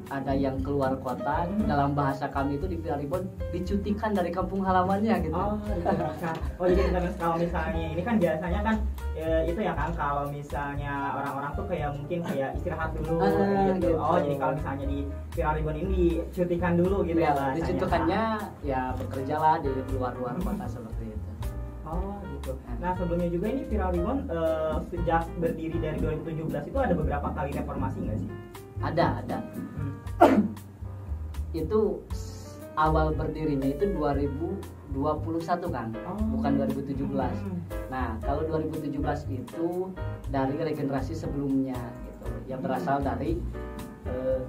ada yang keluar kota, dalam bahasa kami itu di Viralibon dicutikan dari kampung halamannya gitu. Oh, dicutikan. Oh, jadi terus kalau misalnya ini kan biasanya kan itu ya kan, kalau misalnya orang-orang tuh kayak mungkin kayak istirahat dulu gitu. Oh, jadi kalau misalnya di Viralibon ini dicutikan dulu gitu ya, bahasanya. Dicutikannya ya bekerjalah di luar-luar kota seperti itu. Oh gitu. Nah sebelumnya juga ini Viralibon sejak berdiri dari 2017 itu ada beberapa kali reformasi nggak sih? Ada. Itu awal berdirinya itu 2021 kan, bukan 2017. Nah kalau 2017 itu dari regenerasi sebelumnya gitu, yang berasal dari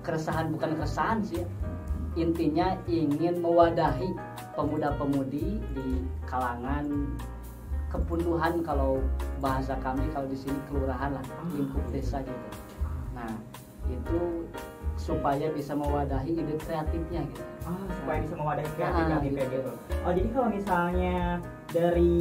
keresahan, bukan keresahan sih, intinya ingin mewadahi pemuda-pemudi di kalangan kepunduhan, kalau bahasa kami kalau di sini kelurahan lah, lingkup desa gitu. Nah itu supaya bisa mewadahi ide kreatifnya gitu. Supaya bisa mewadahi kreatifnya gitu. Oh jadi kalau misalnya dari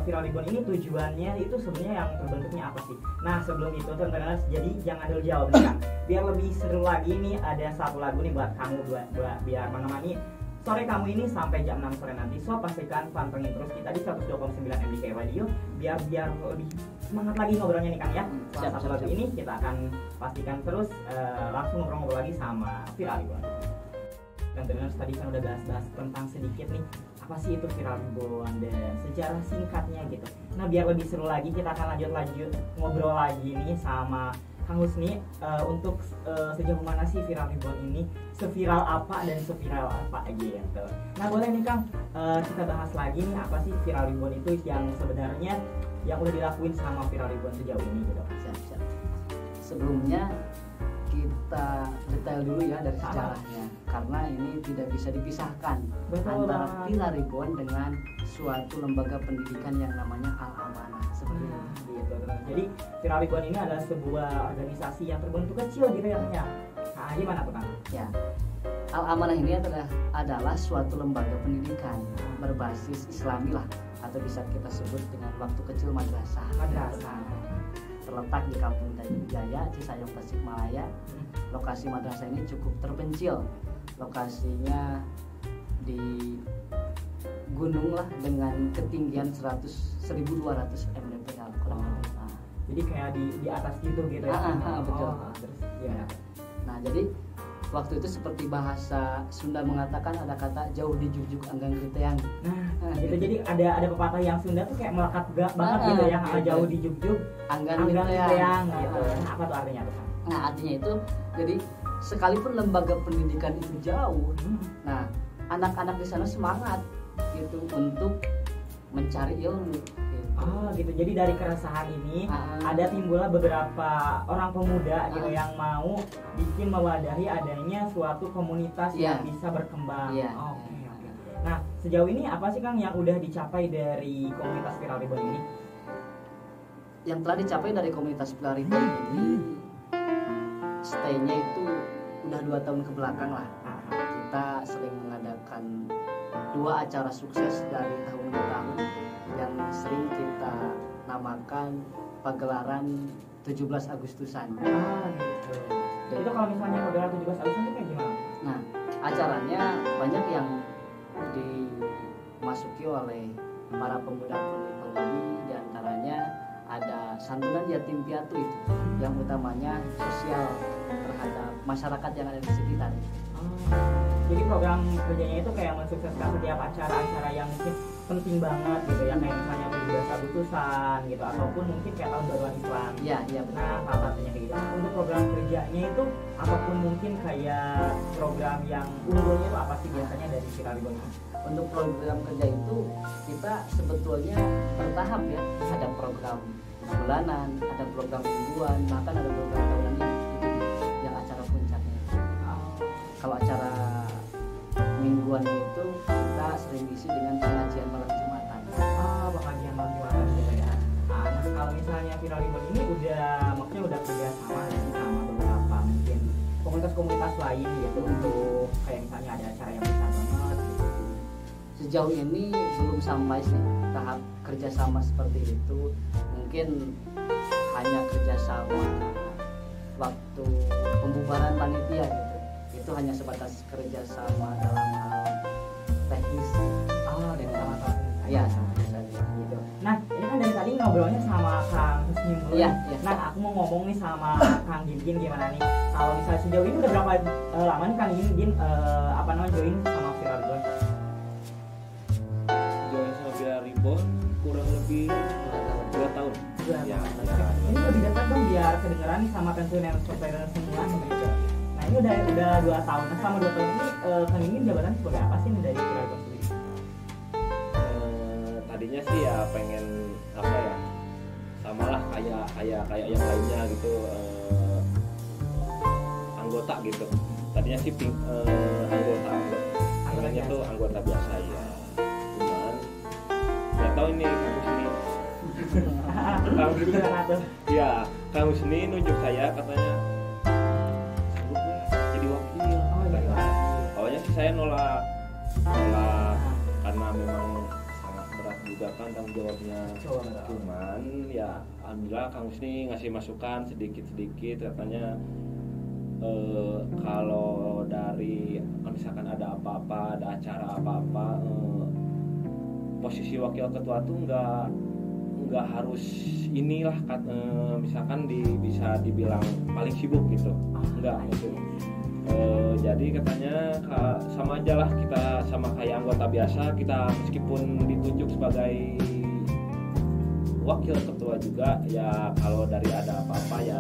Viralibon ini tujuannya itu sebenarnya yang terbentuknya apa sih? Nah sebelum itu teman-teman, jadi jangan dulu jawab nih kan. Biar lebih seru lagi nih, ada satu lagu nih buat kamu, buat biar menemani sore kamu ini sampai jam 6 sore nanti. So pastikan pantengin terus kita di 102,9 MDK Radio biar lebih semangat lagi ngobrolnya nih Kang ya. Setelah satu lagu ini kita akan pastikan terus langsung ngobrol-ngobrol lagi sama Viralibon. Dan terus tadi kan udah bahas tentang sedikit nih apa sih itu Viralibon dan sejarah singkatnya gitu. Nah biar lebih seru lagi kita akan lanjut ngobrol lagi nih sama Kang Husni untuk sejauh mana sih Viralibon ini, seviral apa dan seviral apa aja gitu. Nah boleh nih Kang, kita bahas lagi nih apa sih Viralibon itu yang sebenarnya yang udah dilakuin sama Viralibon sejauh ini gitu. Siap. Sebelumnya kita detail dulu ya dari sejarahnya, karena ini tidak bisa dipisahkan antara Viralibon dengan suatu lembaga pendidikan yang namanya Al-Amanah seperti itu. Jadi Viralibon ini adalah sebuah organisasi yang terbentuk kecil gitu ya. Nah gimana tuh Kang? Ya, Al-Amanah ini adalah suatu lembaga pendidikan berbasis Islami lah, atau bisa kita sebut dengan waktu kecil madrasah. Terletak di Kampung Jaya, Cisayong, Tasikmalaya. Lokasi madrasah ini cukup terpencil. Lokasinya di gunung lah, dengan ketinggian 1.200 mdpl kurang lebih. Jadi kayak di atas gitu ya. Betul. Terus ya. Nah jadi waktu itu seperti bahasa Sunda mengatakan ada kata jauh dijujuk anggang kriteang. Nah gitu. Jadi ada pepatah yang Sunda tuh kayak melekat banget gitu ya, jauh dijujuk anggang kriteang gitu. Nah, apa tuh artinya tuh? Nah artinya itu jadi sekalipun lembaga pendidikan itu jauh, nah anak-anak di sana semangat gitu untuk mencari ilmu. Gitu. Jadi dari keresahan ini ada timbullah beberapa orang pemuda gitu yang mau bikin mewadahi adanya suatu komunitas yang bisa berkembang. Oke. Nah sejauh ini apa sih Kang yang udah dicapai dari komunitas Viralibon ini? Yang telah dicapai dari komunitas Viralibon ini, stay-nya itu udah 2 tahun ke belakang lah. Kita sering mengadakan 2 acara sukses dari tahun ke tahun yang sering kita namakan pagelaran 17 Agustusan. Gitu. Itu kalau misalnya pagelaran 17 Agustusan itu kayak gimana? Nah, acaranya banyak yang dimasuki oleh para pemuda-pemudi, diantaranya ada santunan yatim piatu itu, yang utamanya sosial terhadap masyarakat yang ada di sekitar. Jadi program kerjanya itu kayak mensukseskan setiap acara-acara yang mungkin penting banget gitu ya, kayak misalnya 17 Agustusan gitu, ataupun mungkin kayak tahun baruan Islam. Iya benar. Nah salah satunya kayak gitu. Untuk program kerjanya itu ataupun mungkin kayak program yang unggulnya itu apa sih biasanya dari Viralibon ini? Untuk program kerja itu kita sebetulnya bertahap ya. Ada program bulanan, ada program mingguan, bahkan ada program tahunan yang acara puncaknya. Kalau acara mingguan itu kita sering isi dengan pengajian malam Jumatan. Pengajian malam Jumatan gitu ya. Nah kalau misalnya Viralibon ini maksudnya udah kerja sama beberapa mungkin komunitas-komunitas lain gitu untuk kayak misalnya ada acara yang besar banget gitu. Sejauh ini belum sampai sih tahap kerjasama seperti itu. Mungkin hanya kerjasama waktu pembubaran panitia gitu. itu hanya sebatas kerjasama dalam hal teknis. Dengan sama-sama. Ya, sama saja. Gitu. Nah, ini kan dari tadi ngobrolnya sama Kang Husni. Iya. Nah, aku mau ngomong nih sama Kang Gin gimana nih? Kalau misalnya sejauh ini udah berapa lama nih Kang Gin join sama Viral Ribbon? Join sama Viral Ribbon kurang lebih 2 tahun. Ya. Ini lebih dekat dong biar kedengeran nih sama pensiunan subscriber semua gitu. Nah, ini udah 2 tahun. Nah, selama 2 tahun ini Kang Gin jabatan sebagai apa sih nih dari Viral Ribbon sendiri? Tadinya sih ya pengen apa ya, samalah kayak yang lainnya gitu, anggota gitu. Tadinya sih anggotanya tuh anggota biasa ya, cuman nggak tahu ini kampus ini Kang Husni nunjuk saya, katanya sebutnya jadi wakil. Awalnya sih saya nolak karena memang juga kan tanggung jawabnya, cuman ya alhamdulillah Kang Husni ngasih masukan sedikit katanya kalau misalkan ada apa-apa, ada acara apa-apa, posisi wakil ketua tuh nggak harus inilah misalkan bisa dibilang paling sibuk gitu, enggak gitu. Jadi katanya sama aja lah, kita sama kayak anggota biasa, kita meskipun ditunjuk sebagai wakil ketua juga ya, kalau dari ada apa-apa ya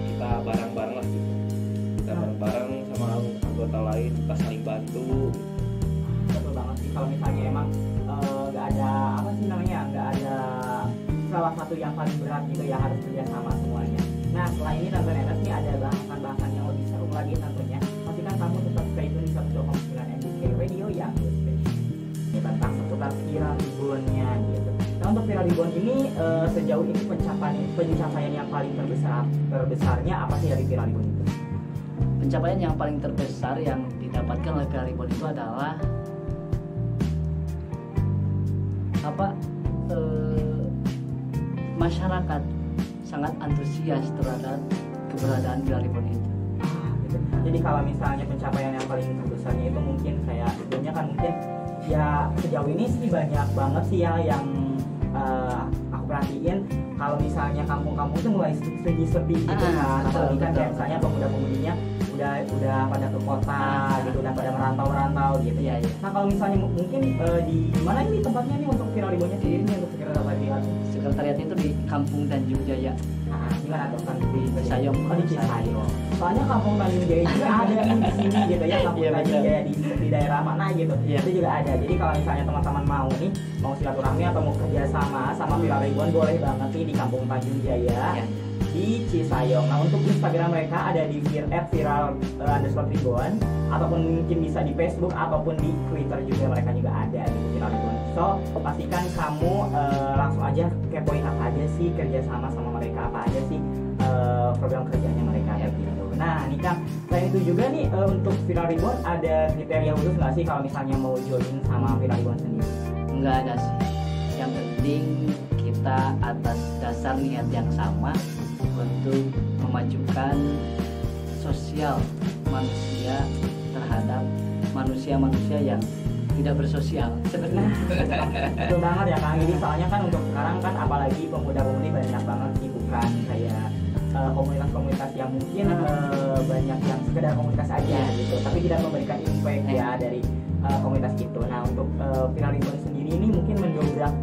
kita bareng-bareng lah gitu, kita bareng-bareng sama anggota lain, kita saling bantu. Betul banget sih, kalau misalnya emang nggak ada nggak ada salah satu yang paling berat gitu ya, harus kerja sama semuanya. Nah, setelah ini Tante Nenes nih ada bahasan-bahasan yang lebih seru lagi tentunya. Pastikan kamu tetap stay tune di 102,9 MBK Radio yang ya, tentang seputar Viral Ribbon-nya gitu. Nah, untuk Viral Ribbon ini sejauh ini pencapaian yang paling terbesarnya apa sih dari Viral Ribbon itu? Pencapaian yang paling terbesar yang didapatkan oleh Viral Ribbon itu adalah masyarakat sangat antusias terhadap keberadaan Viral Ribbon itu. Gitu. Jadi kalau misalnya pencapaian yang paling terbesarnya itu mungkin kayak sebelumnya kan mungkin ya sejauh ini sih banyak banget sih ya yang aku perhatiin, kalau misalnya kampung-kampung itu mulai sepi gitu kan, apalagi kan kayak misalnya pemuda-pemudinya udah pada ke kota gitu, udah pada merantau gitu ya. Nah, kalau misalnya mungkin di mana ini tempatnya nih untuk Viral Ribbon-nya sendiri nih, untuk sekretariat itu di Kampung Tanjung Jaya. Gimana tuh kan di Cisayong? Di Cisayong. Soalnya Kampung Tanjung Jaya juga ada nih di sini gitu ya, Kampung Tanjung Jaya di daerah mana gitu. Itu juga ada. Jadi kalau misalnya teman-teman mau silaturahmi atau mau kerja sama Viral Ribbon, boleh banget nih di Kampung Tanjung Jaya. Di Cisayong. Nah, untuk Instagram mereka ada di @viral_ribbon ataupun mungkin bisa di Facebook ataupun di Twitter juga, mereka juga ada di Viral Ribbon. So, pastikan kamu langsung aja kepoin apa aja sih kerjasama sama mereka, apa aja sih program kerjanya mereka gitu. Nah, nih Kang, selain itu juga nih untuk Viral Ribbon ada kriteria khusus nggak sih kalau misalnya mau join sama Viral Ribbon sendiri? Nggak ada sih. Yang penting kita atas dasar niat yang sama untuk memajukan sosial manusia terhadap manusia-manusia yang tidak bersosial. Betul banget ya Kang. Jadi soalnya kan untuk sekarang kan apalagi pemuda-pemudi banyak banget sih, bukan kayak komunitas-komunitas yang mungkin banyak yang sekedar komunitas aja gitu, tapi tidak memberikan impact ya dari komunitas itu. Nah, untuk Viral Ribbon sendiri ini mungkin mendobrak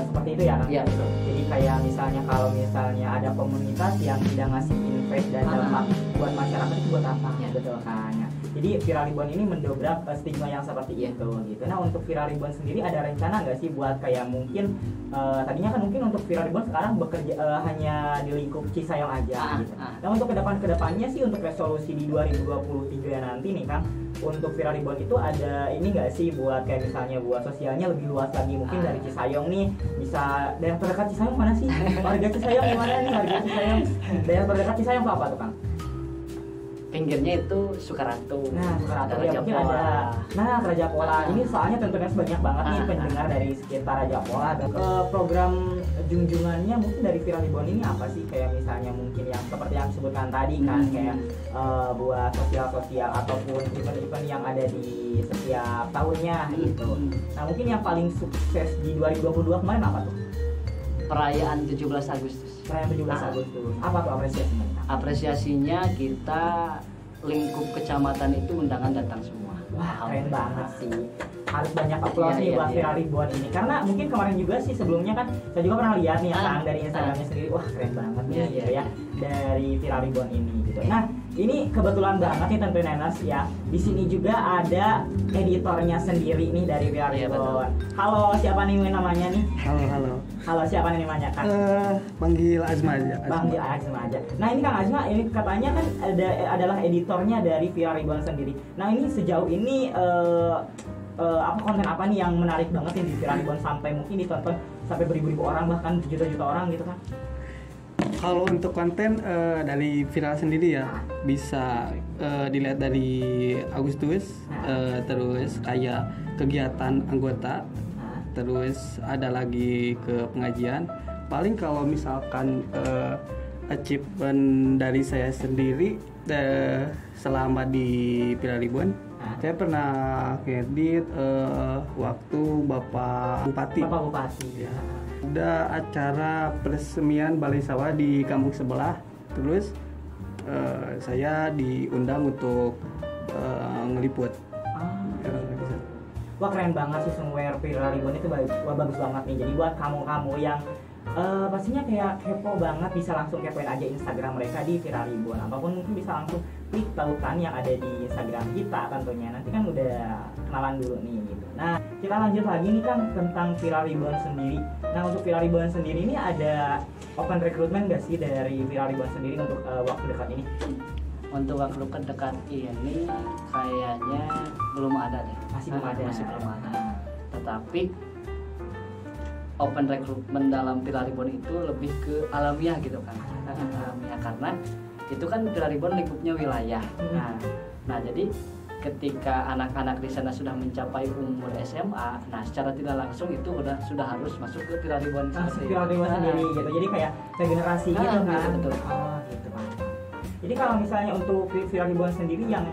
seperti itu ya Kang. Iya, betul. Jadi kayak misalnya kalau misalnya ada komunitas yang tidak ngasih impact dan dampak buat masyarakat, itu buat apa? Ya, betul kan. Nah, jadi Viral Ribbon ini mendobrak stigma yang seperti itu gitu. Nah, untuk Viral Ribbon sendiri ada rencana nggak sih buat kayak mungkin tadinya kan mungkin untuk Viral Ribbon sekarang bekerja hanya di lingkup Cisayong aja gitu. Nah, untuk kedepannya sih untuk resolusi di 2023 nanti nih Kang, untuk Viral Ribbon itu ada ini nggak sih buat kayak misalnya buat sosialnya lebih luas lagi, mungkin dari Cisayong nih bisa daerah terdekat Cisayong mana sih? Warga Cisayong gimana nih warga Cisayong? Daerah terdekat Cisayong apa tuh Kang? pinggirnya itu Sukarantu. Nah, Sukarantu ada ya Raja mungkin Pola. ada. Nah, Raja Pola Ah. ini soalnya tentunya banyak banget nih Ah. pendengar dari sekitar Raja Pola. Program junjungannya mungkin dari Viral Reborn ini apa sih? Kayak misalnya mungkin yang seperti yang disebutkan tadi kan, kayak buat sosial ataupun event-event yang ada di setiap tahunnya gitu. Nah, mungkin yang paling sukses di 2022 kemarin apa tuh? Perayaan 17 Agustus. Perayaan 17 Agustus. Apa tuh apresiasinya? Apresiasinya kita lingkup kecamatan itu undangan datang semua. Wah, keren banget sih. Harus banyak aplaus nih Iya, buat iya. Viral Reborn ini. Karena mungkin kemarin juga sih sebelumnya kan saya juga pernah lihat nih Ah. dari Instagramnya sendiri. Wah, keren banget nih Iya, gitu iya. ya dari Viral Reborn ini gitu. Nah, ini kebetulan banget nih tentu Nenas ya. Di sini juga ada editornya sendiri nih dari Viral Iya, Reborn. Halo, siapa nih namanya nih? Halo. Halo, siapa nih namanya Kang? Panggil Azma aja. Bang Azma aja. Nah ini Kang Azma, ini katanya kan adalah editornya dari Viral Reborn sendiri. Nah ini sejauh ini apa konten apa nih yang menarik banget nih di Viral Reborn sampai mungkin ditonton sampai beribu-ribu orang bahkan juta-juta orang gitu kan? Kalau untuk konten dari Viral sendiri ya bisa dilihat dari Agustus, terus kayak kegiatan anggota, terus ada lagi ke pengajian. Paling kalau misalkan achievement dari saya sendiri selama di Viral Reborn, saya pernah ngedit waktu Bapak Bupati. Bapak Bupati. Ya. Ada acara peresmian balai sawah di kampung sebelah, terus saya diundang untuk ngeliput. Wah keren banget sih semua Viral Reborn itu bagus banget nih. Jadi buat kamu-kamu yang pastinya kayak kepo banget bisa langsung kepoin aja Instagram mereka di Viral Reborn. Apapun mungkin bisa langsung klik tautan yang ada di Instagram kita tentunya. Nanti kan udah kenalan dulu nih gitu. Nah kita lanjut lagi nih Kang tentang Viral Reborn sendiri. Nah untuk Viral Reborn sendiri ini ada open recruitment gak sih dari Viral Reborn sendiri untuk waktu dekat ini? Untuk waktu dekat ini kayaknya belum ada deh. Masih belum ada. Masih belum ada. Tetapi open recruitment dalam Viral Reborn itu lebih ke alamiah gitu kan. Alamiah karena itu kan Viral Reborn lingkupnya wilayah. Nah jadi ketika anak-anak di sana sudah mencapai umur SMA, nah secara tidak langsung itu sudah harus masuk ke Viral Reborn Viral Reborn sendiri gitu. Jadi kayak regenerasi gitu kan. Betul. Oh gitu kan. Jadi kalau misalnya untuk Viral Reborn sendiri yang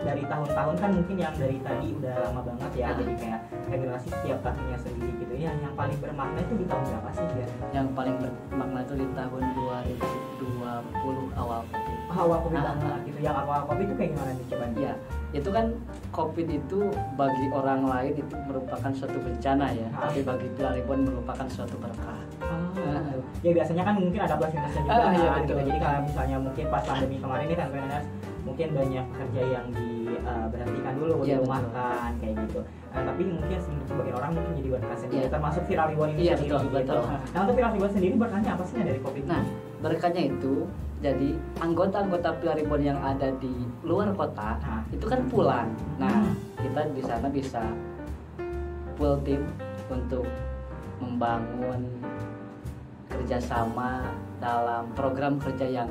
dari tahun-tahun kan mungkin yang dari tadi udah lama banget ya, jadi kayak regenerasi setiap tahunnya sendiri gitu ya. Yang paling bermakna itu di tahun berapa sih biar? Yang paling bermakna itu di tahun 2020 awal Covid. Awal Covid banget gitu. Yang awal Covid itu kayak gimana nih coba? Ya, itu kan Covid itu bagi orang lain itu merupakan suatu bencana ya, tapi bagi Viral Reborn merupakan suatu berkah. Ya biasanya kan mungkin ada plus minusnya juga kan, iya, gitu. betul. Jadi kalau misalnya mungkin pas pandemi kemarin ini kan mungkin banyak pekerja yang diberhentikan dulu, Iya, dirumahkan kayak gitu. Tapi mungkin untuk sebagian orang mungkin jadi berkah sendiri, Iya. termasuk Viral Reborn ini Iya, sendiri betul, gitu. betul. Nah untuk Viral Reborn sendiri berkahnya apa sih dari Covid? Nah, berkahnya itu jadi anggota-anggota Viral Reborn yang ada di luar kota itu kan pulang. Nah, kita di sana bisa full team untuk membangun kerjasama dalam program kerja yang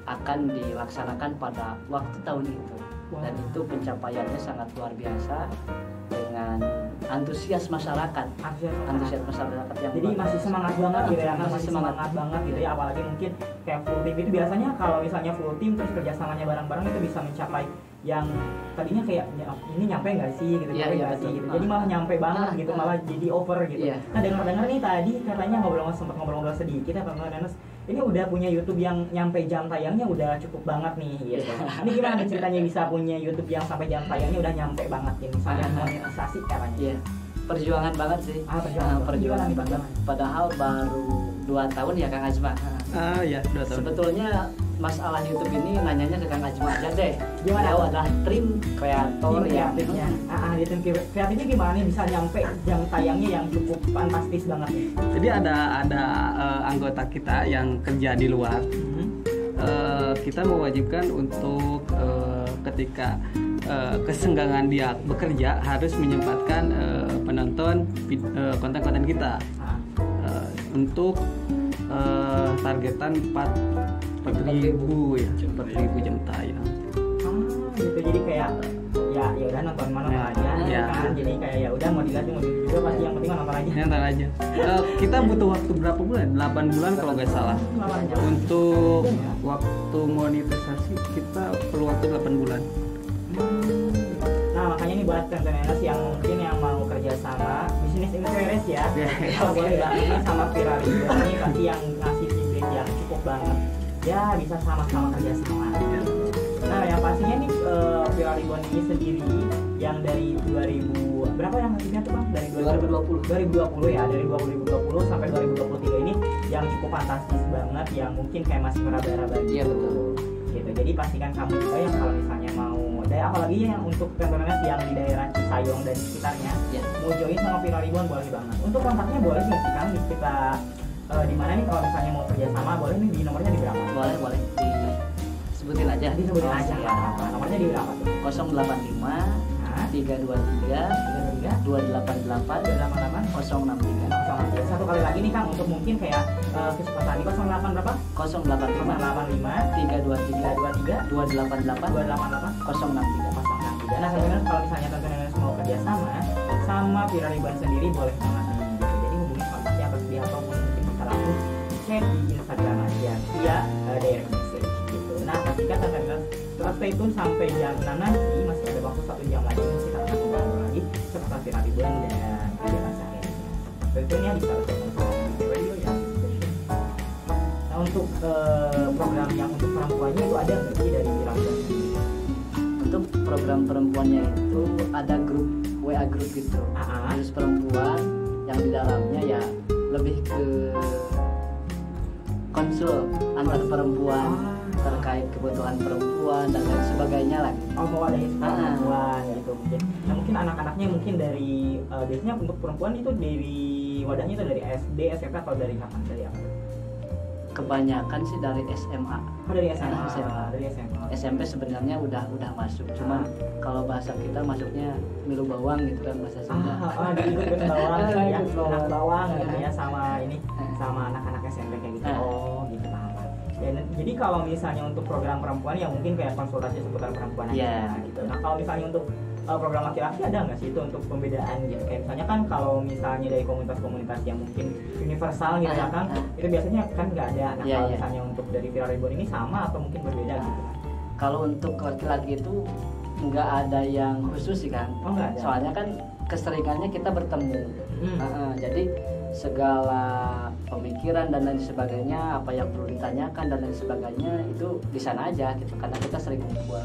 akan dilaksanakan pada waktu tahun itu. Dan itu pencapaiannya sangat luar biasa dengan antusias masyarakat. Antusias masyarakat yang jadi masih semangat banget gitu ya, masih semangat banget gitu ya. Apalagi mungkin kayak full team itu biasanya kalau misalnya full team terus kerjasamanya bareng-bareng itu bisa mencapai yang tadinya kayak ini nyampe nggak sih gitu, Iya, nyampe iya, nggak sih betul. gitu. Jadi malah nyampe banget gitu, malah jadi over gitu. Iya. Nah dengar-dengar nih tadi katanya sempat ngobrol-ngobrol sedikit ya Bang Nenas. Ini udah punya YouTube yang nyampe jam tayangnya udah cukup banget nih gitu. Ini gimana nih ceritanya bisa punya YouTube yang sampai jam tayangnya udah nyampe banget ini, sampai monetisasi caranya? Iya. Perjuangan banget sih. Perjuangan banget. banget. Padahal baru 2 tahun ya Kang Azma. Ya 2 tahun. Sebetulnya masalah YouTube ini nanyanya ke Kang Azma aja deh. Gimana? Beliau adalah tim kreator Tim yang kreatifnya. Di tim kreatifnya gimana nih bisa nyampe jam tayangnya yang cukup fantastis banget nih? Jadi ada anggota kita yang kerja di luar. Kita mewajibkan untuk ketika kesenggangan dia bekerja harus menyempatkan penonton konten-konten kita untuk targetan 4.000 ya, 4.000 jam tayang. gitu. Jadi kayak ya udah nonton mana aja Ya. kan. Jadi kayak ya udah mau dilihat mau dilihat juga pasti yang penting nonton aja. Nonton aja. Kita butuh waktu berapa bulan? 8 bulan kalau nggak salah. Untuk waktu monetisasi kita perlu waktu 8 bulan. Nah makanya nih buat konteners yang mungkin yang mau kerja sama bisnis interest ya, kalau boleh banget nih sama Viraribuan ini pasti yang ngasih feedback yang cukup banget. Ya bisa sama-sama kerja sama. Nah yang pastinya nih Viraribuan ini sendiri yang dari 2000 berapa yang hasilnya tuh Bang? Dari 2020 ya, dari 2020 sampai 2023 ini yang cukup fantastis banget, yang mungkin kayak masih meraba-raba gitu. Iya betul. Gitu. Jadi pastikan kamu juga yang kalau misalnya mau apalagi yang untuk konteners yang di daerah Cisayong dan sekitarnya mau join sama Viraribuan boleh banget. Untuk kontaknya boleh nggak sih Kang? Kita di mana nih kalau misalnya mau kerjasama boleh nih, di nomornya di berapa? Boleh disebutin aja. Disebutin aja nggak apa-apa. Nomornya di berapa tuh? 085 323 288 063. Satu kali lagi nih Kang untuk mungkin kayak kesempatan di 08 berapa? 085 323 288 063. Nah sebenarnya kalau misalnya teman-teman mau kerjasama sama Viraribuan sendiri boleh banget nih. Jadi hubungi kontaknya atas dia ataupun mungkin bisa langsung chat di Instagram aja via direct message gitu. Nah pastikan teman-teman setelah stay tune sampai jam 6 nanti, masih ada waktu 1 jam lagi kita akan ngobrol lagi seputar Viraribuan dan kegiatan sehari-harinya. Tentunya di salah satu radio ya. Nah untuk program yang untuk perempuannya itu ada nggak sih dari Viraribuan sendiri? Untuk program perempuannya itu ada grup WA grup gitu. Khusus perempuan yang di dalamnya ya lebih ke konsul antar perempuan terkait kebutuhan perempuan dan lain sebagainya lah. Oh mau ada perempuan gitu mungkin. Nah mungkin anak-anaknya mungkin dari biasanya untuk perempuan itu dari wadahnya itu dari SD, SMP atau dari kapan, dari apa? Kebanyakan sih dari SMA. Oh dari SMA. Dari SMA. SMP sebenarnya udah masuk, cuman kalau bahasa kita masuknya milu bawang gitu kan bahasa Sunda. Ikut bawang ya, anak bawang gitu ya sama ini sama anak-anak SMP kayak gitu. Oh gitu paham. Dan jadi kalau misalnya untuk program perempuan ya mungkin kayak konsultasi seputar perempuan aja gitu. Nah kalau misalnya untuk program laki-laki ada nggak sih itu untuk pembedaan gitu? Kayak misalnya kan kalau misalnya dari komunitas-komunitas yang mungkin universal gitu ya kan, itu biasanya kan nggak ada. Nah kalau misalnya untuk dari Viraribuan ini sama atau mungkin berbeda gitu? Kalau untuk laki-laki itu nggak ada yang khusus sih kan. Oh nggak ada. Soalnya kan keseringannya kita bertemu. Jadi segala pemikiran dan lain sebagainya, apa yang perlu ditanyakan dan lain sebagainya itu di sana aja gitu, karena kita sering ngumpul.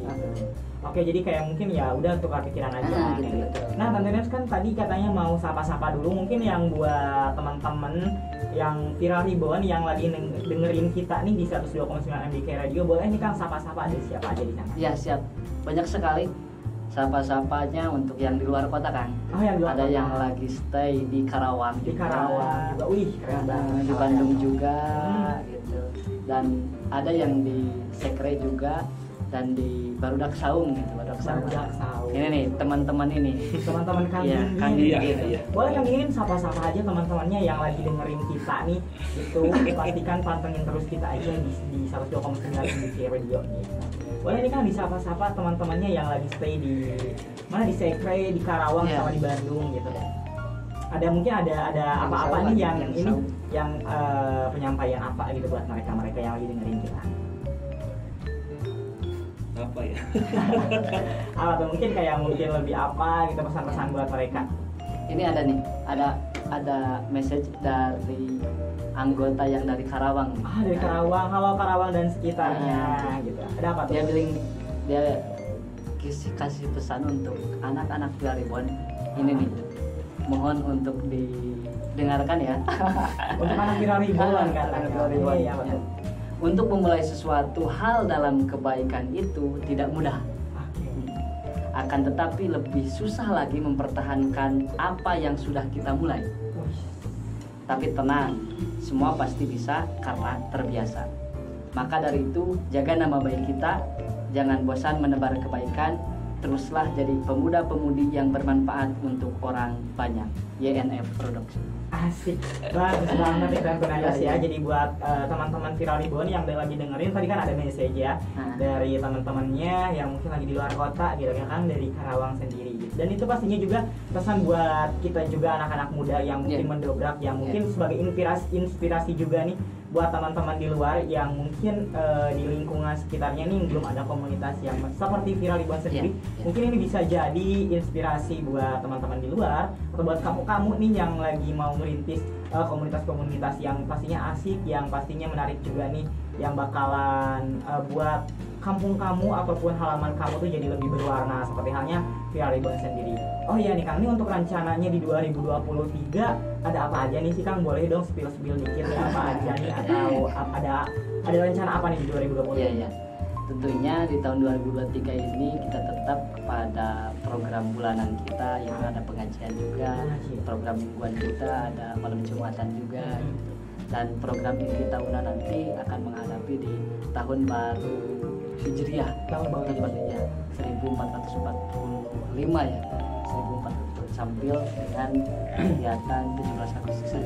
Gitu. Oke, jadi kayak mungkin ya udah tukar pikiran aja gitu. Nah, Tante Nes kan tadi katanya mau sapa-sapa dulu, mungkin yang buat teman-teman yang Viraribuan yang lagi dengerin kita nih di 102,9 MDK Radio, boleh nih Kang sapa-sapa, ada siapa aja di sana? Ya siap, banyak sekali sapa-sapanya untuk yang di luar kota kan. Oh, yang di luar ada kota. yang lagi stay di Karawang. Di Karawang juga, wih keren banget. Di Bandung juga gitu. Dan ada yang di Sekre juga dan di Barudak Saung gitu. Barudak Saung. Ini nih teman-teman ini. Teman-teman Kang Iya, Dingin. Kang Dingin gitu. Boleh Kang Dingin sapa-sapa aja teman-temannya yang lagi dengerin kita nih. Itu pastikan pantengin terus kita aja di 102,9 MDK Radio gitu. Boleh nih Kang disapa-sapa teman-temannya yang lagi stay di mana, di Sekre, di Karawang sama di Bandung gitu. Ada mungkin ada apa-apa nih yang penyampaian apa gitu buat mereka yang lagi dengerin kita. Apa ya? Atau mungkin kayak mungkin lebih apa gitu, pesan-pesan buat mereka. Ini ada nih, ada message dari anggota yang dari Karawang. Dari Karawang, halo Karawang dan sekitarnya gitu. Ada apa tuh? Dia kasih pesan untuk anak-anak Viraribuan. Ini nih, mohon untuk didengarkan ya. Untuk anak Viraribuan katanya. Iya, ya. Untuk memulai sesuatu hal dalam kebaikan itu tidak mudah. Akan tetapi lebih susah lagi mempertahankan apa yang sudah kita mulai. Tapi tenang, semua pasti bisa karena terbiasa. Maka dari itu, jaga nama baik kita, jangan bosan menebar kebaikan, teruslah jadi pemuda-pemudi yang bermanfaat untuk orang banyak. YNF Production. Asik, bagus banget ya Kang Kunayos ya. Jadi buat teman-teman Viral Ribbon yang lagi dengerin, tadi kan ada message ya dari teman-temannya yang mungkin lagi di luar kota gitu ya kan, dari Karawang sendiri gitu. Dan itu pastinya juga pesan buat kita juga anak-anak muda yang mungkin mendobrak, yang mungkin sebagai inspirasi juga nih buat teman-teman di luar yang mungkin di lingkungan sekitarnya nih belum ada komunitas yang seperti Viral Ribbon sendiri. Mungkin ini bisa jadi inspirasi buat teman-teman di luar atau buat kamu nih yang lagi mau merintis komunitas-komunitas yang pastinya asik, yang pastinya menarik juga nih, yang bakalan buat kampung kamu ataupun halaman kamu tuh jadi lebih berwarna seperti halnya Viral Ribbon sendiri. Oh iya nih Kang, ini untuk rencananya di 2023 ada apa aja nih sih Kang? Boleh dong spill dikit ya, apa aja nih, atau ada rencana apa nih di 2023? Iya. Tentunya di tahun 2023 ini kita tetap kepada program bulanan kita yang ada pengajian juga, program mingguan kita ada malam Jumatan juga gitu. Dan program inti tahunan nanti akan menghadapi di tahun baru Hijriah, tahun baru Hijriah 1445 ya, 1400 sambil dengan kegiatan 17 Agustus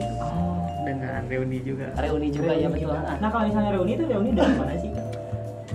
dengan reuni juga ya betul. Nah kalau misalnya reuni dari mana sih?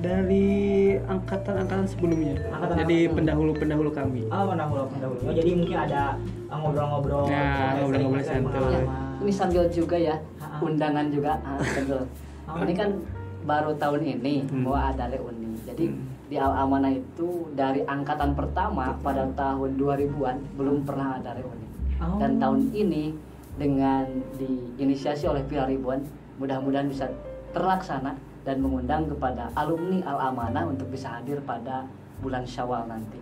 Dari angkatan sebelumnya. Jadi pendahulu kami. Pendahulu. Oh, jadi mungkin ada ngobrol-ngobrol. Nah, ngobrol-ngobrol santai. Ini sambil juga ya, undangan juga. Betul. Ini kan baru tahun ini bahwa ada reuni. Jadi di Al-Amanah itu dari angkatan pertama pada tahun 2000-an belum pernah ada reuni. Dan tahun ini dengan diinisiasi oleh Viral Ribbon, mudah-mudahan bisa terlaksana dan mengundang kepada alumni Al-Amanah untuk bisa hadir pada bulan Syawal nanti.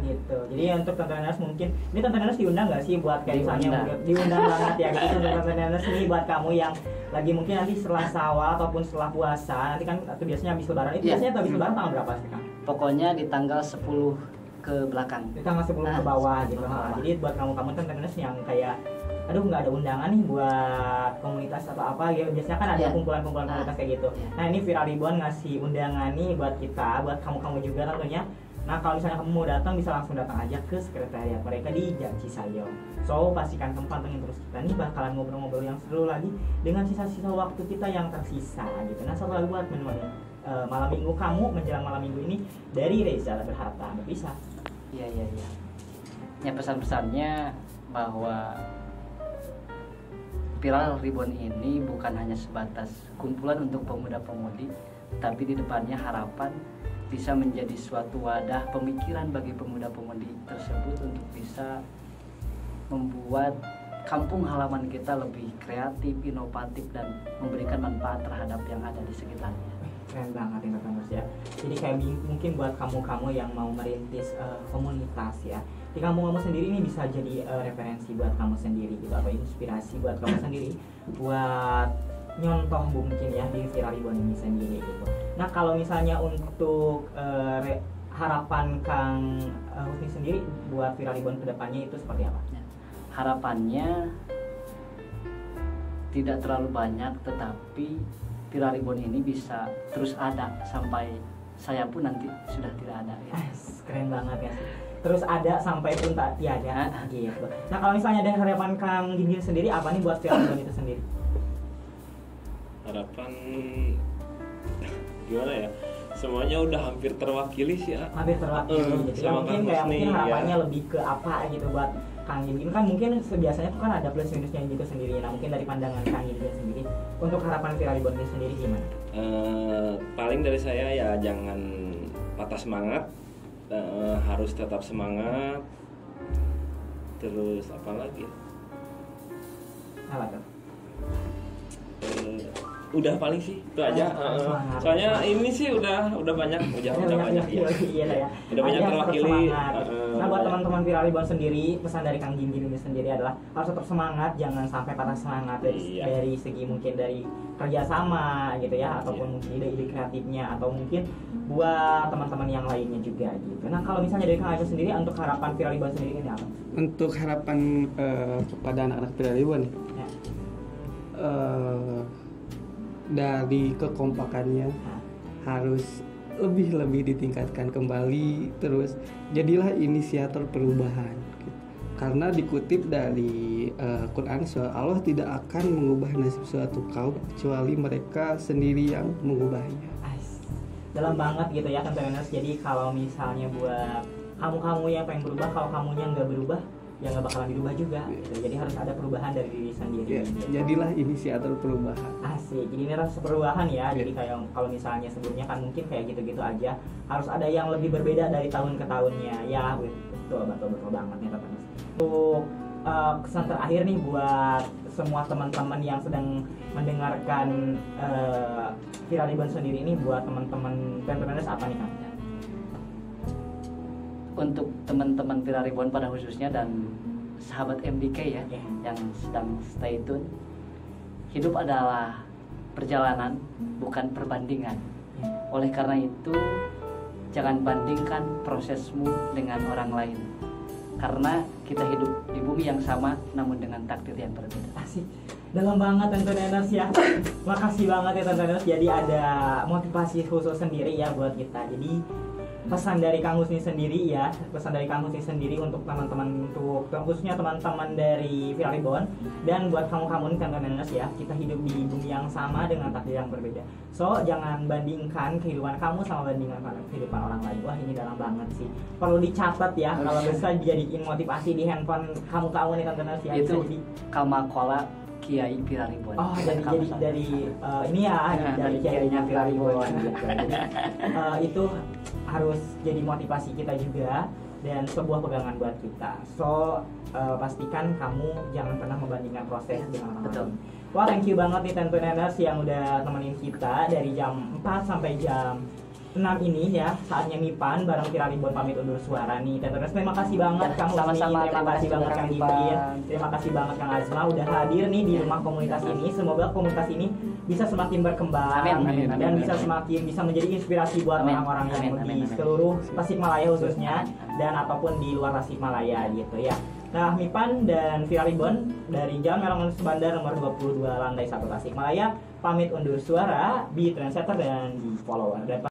Gitu. Jadi untuk Tante Nenes mungkin, ini Tante Nenes diundang nggak sih buat kayak misalnya diundang banget ya gitu. Tante Nenes ini buat kamu yang lagi mungkin nanti setelah Syawal ataupun setelah puasa, nanti kan itu biasanya habis lebaran. Itu biasanya habis lebaran tanggal berapa sih Kang? Pokoknya di tanggal 10 ke belakang. Di tanggal 10 ke bawah gitu. Jadi buat kamu Tante Nenes yang kayak nggak ada undangan nih buat komunitas atau apa gitu, biasanya kan ada kumpulan-kumpulan komunitas kayak gitu. Nah ini Viral Ribbon ngasih undangan nih buat kita, buat kamu juga tentunya. Nah kalau misalnya kamu mau datang bisa langsung datang aja ke sekretariat mereka di Jalan Cisayong. So pastikan kamu pantengin terus kita nih, bakalan ngobrol-ngobrol yang seru lagi dengan sisa-sisa waktu kita yang tersisa gitu. Nah satu lagi buat menemani malam minggu kamu menjelang malam minggu ini dari Reza, berharap tak berpisah. Iya. Ya pesan-pesannya bahwa Viral Ribbon ini bukan hanya sebatas kumpulan untuk pemuda-pemudi, tapi di depannya harapan bisa menjadi suatu wadah pemikiran bagi pemuda-pemudi tersebut untuk bisa membuat kampung halaman kita lebih kreatif, inovatif, dan memberikan manfaat terhadap yang ada di sekitarnya. Keren banget ya Kang ya. Jadi kayak mungkin buat kamu yang mau merintis komunitas ya, di kamu sendiri ini bisa jadi referensi buat kamu sendiri gitu, atau inspirasi buat kamu sendiri buat nyontoh mungkin ya di Viral Ribbon ini sendiri gitu. Nah kalau misalnya untuk harapan Kang Husni sendiri buat Viral Ribbon kedepannya itu seperti apa? Harapannya tidak terlalu banyak, tetapi Viral Ribbon ini bisa terus ada sampai saya pun nanti sudah tidak ada ya. Keren banget ya. Terus ada sampai pun tak tiada gitu. Nah kalau misalnya ada harapan Kang Gingin sendiri apa nih buat Viral Ribbon itu sendiri? Harapan gimana ya? Semuanya udah hampir terwakili sih ya. Hampir terwakili. Jadi mungkin harapannya lebih ke apa gitu buat Kang Gingin, kan mungkin biasanya tuh kan ada plus minusnya gitu sendiri. Nah mungkin dari pandangan Kang Gingin sendiri untuk harapan Viral Ribbon ini sendiri gimana? Paling dari saya ya jangan patah semangat, harus tetap semangat. Terus apa lagi? Apa tuh? Udah paling sih itu aja. Soalnya ini sih udah banyak ya. Udah banyak terwakili. Nah buat teman-teman Viral Ribbon sendiri, pesan dari Kang Gingin ini sendiri adalah harus tetap semangat, jangan sampai patah semangat dari segi mungkin dari kerjasama gitu ya, ataupun mungkin ide-ide kreatifnya, atau mungkin buat teman-teman yang lainnya juga gitu. Nah kalau misalnya dari Kang Aja sendiri untuk harapan Viral Ribbon sendiri ini apa? Untuk harapan kepada anak-anak Viral Ribbon ya. Dari kekompakannya harus lebih ditingkatkan kembali, terus jadilah inisiator perubahan gitu. Karena dikutip dari Quran, Allah tidak akan mengubah nasib suatu kaum kecuali mereka sendiri yang mengubahnya. Dalam banget gitu ya Tentureners. Jadi kalau misalnya buat kamu-kamu yang pengen berubah, kalau kamunya nggak berubah ya nggak bakalan dirubah juga gitu. Jadi harus ada perubahan dari diri sendiri gitu. Jadilah inisiator perubahan. Asik, jadi ini rasa perubahan ya. Jadi kayak kalau misalnya sebelumnya kan mungkin kayak gitu-gitu aja, harus ada yang lebih berbeda dari tahun ke tahunnya. Ya betul banget nih teman-teman. Untuk kesan terakhir nih buat semua teman-teman yang sedang mendengarkan Viral Ribbon sendiri ini, buat teman-teman Tentureners apa nih Kang? Untuk teman-teman Viral Ribbon pada khususnya dan sahabat MDK ya, yang sedang stay tune, hidup adalah perjalanan bukan perbandingan. Oleh karena itu jangan bandingkan prosesmu dengan orang lain, karena kita hidup di bumi yang sama namun dengan takdir yang berbeda. Asik, dalam banget Tentureners ya. Makasih banget ya Tentureners. Jadi ada motivasi khusus sendiri ya buat kita. Jadi pesan dari Kang Husni sendiri ya, pesan dari Kang Husni sendiri untuk teman-teman, untuk khususnya teman-teman dari Viral Ribbon, dan buat kamu-kamu nih Tentureners ya, kita hidup di bumi yang sama dengan takdir yang berbeda. So jangan bandingkan kehidupan kamu sama bandingkan kehidupan orang lain. Wah ini dalam banget sih, perlu dicatat ya. Kalau bisa dijadiin motivasi di handphone kamu-kamu nih Tentureners ya. Itu jadi Kamakola Kiai Viral Ribbon. Oh, jadi ini ya, dari kiainya Viral Ribbon gitu. Jadi itu harus jadi motivasi kita juga dan sebuah pegangan buat kita. So pastikan kamu jangan pernah membandingkan proses dengan orang lain. Wah, thank you banget nih Tentureners yang udah temenin kita dari jam 4 sampai jam 6 ini ya. Saatnya Mipan bareng Viral Ribbon pamit undur suara nih Tentureners. Terima kasih banget Kang Husni, terima kasih banget Kang Gibin, terima kasih banget Kang Azma udah hadir nih di rumah komunitas ini. Semoga komunitas ini bisa semakin berkembang dan bisa semakin bisa menjadi inspirasi buat orang-orang yang di seluruh Tasikmalaya khususnya dan apapun di luar Tasikmalaya gitu ya. Nah, Mipan dan Viral Ribbon dari Jalan Merah Bandar nomor 22 lantai 1 Tasikmalaya pamit undur suara, di trendsetter dan di follower. Dan